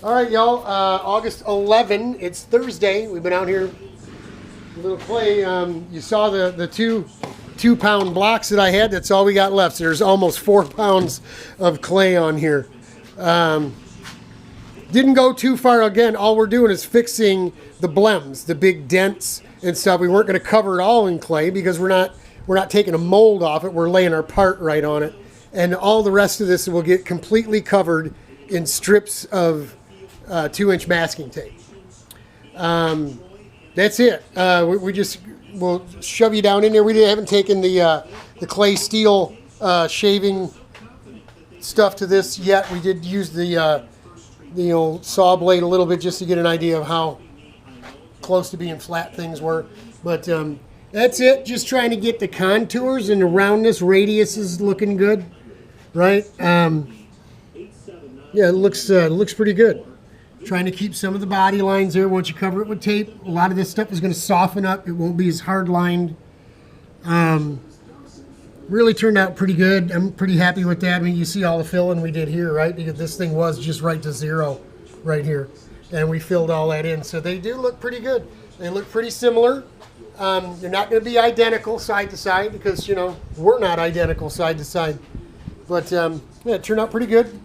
All right, y'all. August 11. It's Thursday. We've been out here, a little clay. You saw the two-pound blocks that I had. That's all we got left. So there's almost 4 pounds of clay on here. Didn't go too far. Again, all we're doing is fixing the blems, the big dents and stuff. We weren't going to cover it all in clay because we're not taking a mold off it. We're laying our part right on it, and all the rest of this will get completely covered in strips of 2-inch masking tape. That's it. We'll shove you down in there. We haven't taken the clay steel shaving stuff to this yet. We did use the old saw blade a little bit just to get an idea of how close to being flat things were. But that's it. Just trying to get the contours and the roundness, radius is looking good, right? Yeah, it looks pretty good. Trying to keep some of the body lines there once you cover it with tape. A lot of this stuff is going to soften up. It won't be as hard lined. Really turned out pretty good. I'm pretty happy with that. I mean, you see all the filling we did here, right? Because this thing was just right to zero right here. And we filled all that in. So they do look pretty good. They look pretty similar. They're not going to be identical side to side because, you know, we're not identical side to side. But, yeah, it turned out pretty good.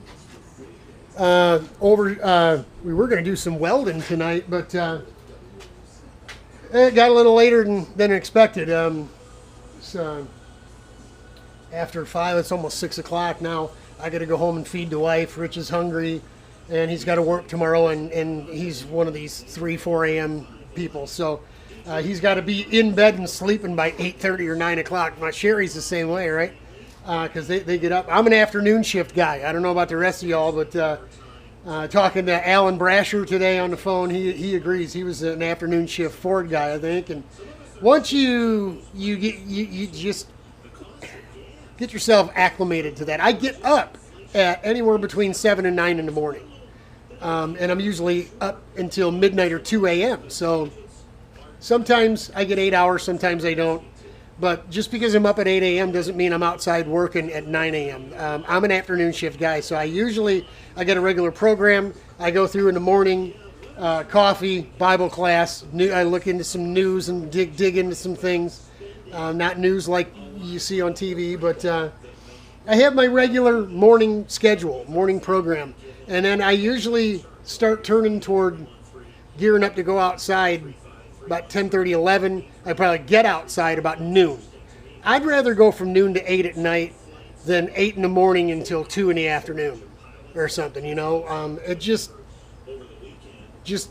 We were going to do some welding tonight, but it got a little later than expected. So after 5, it's almost 6 o'clock now. I got to go home and feed the wife. Rich is hungry, and he's got to work tomorrow, and he's one of these 4 a.m. people. So he's got to be in bed and sleeping by 8:30 or 9 o'clock. My Sherry's the same way, right? Because they get up. I'm an afternoon shift guy. I don't know about the rest of y'all, but talking to Alan Brasher today on the phone, he agrees. He was an afternoon shift Ford guy, I think. And once you just get yourself acclimated to that. I get up at anywhere between 7 and 9 in the morning, and I'm usually up until midnight or 2 a.m. So sometimes I get 8 hours, sometimes I don't. But just because I'm up at 8 a.m. doesn't mean I'm outside working at 9 a.m. I'm an afternoon shift guy, so I get a regular program. I go through in the morning, coffee, Bible class. I look into some news and dig into some things. Not news like you see on TV, but I have my regular morning schedule, morning program. And then I usually start turning toward gearing up to go outside about 10:30, 11. I probably get outside about noon. I'd rather go from noon to 8 at night than 8 in the morning until 2 in the afternoon or something, you know. It just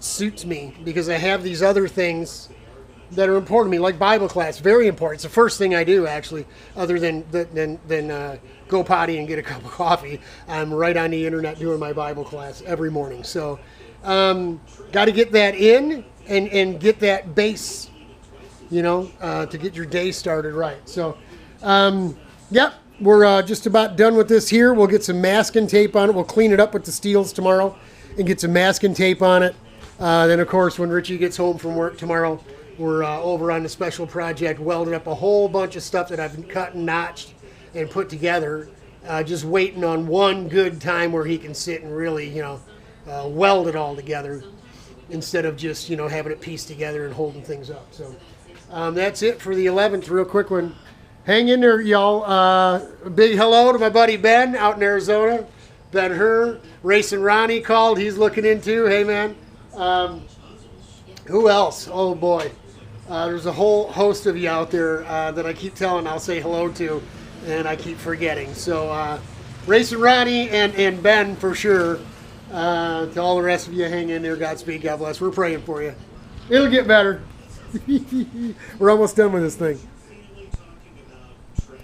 suits me because I have these other things that are important to me, like Bible class, very important. It's the first thing I do, actually, other than go potty and get a cup of coffee. I'm right on the internet doing my Bible class every morning. So got to get that in and get that base, you know, to get your day started right. So, yep, we're just about done with this here. We'll get some masking tape on it. We'll clean it up with the steels tomorrow and get some masking tape on it. Then, of course, when Richie gets home from work tomorrow, we're over on the special project, welding up a whole bunch of stuff that I've cut and notched and put together, just waiting on one good time where he can sit and really, you know, weld it all together instead of just, you know, having it pieced together and holding things up. So that's it for the 11th. Real quick one. Hang in there, y'all. A big hello to my buddy Ben out in Arizona. Ben Herr. Racing Ronnie called. He's looking into. Hey, man. Who else? Oh, boy. There's a whole host of you out there that I keep telling I'll say hello to, and I keep forgetting. So Racing Ronnie and Ben for sure. To all the rest of you, hang in there. Godspeed. God bless. We're praying for you. It'll get better. We're almost done with this thing.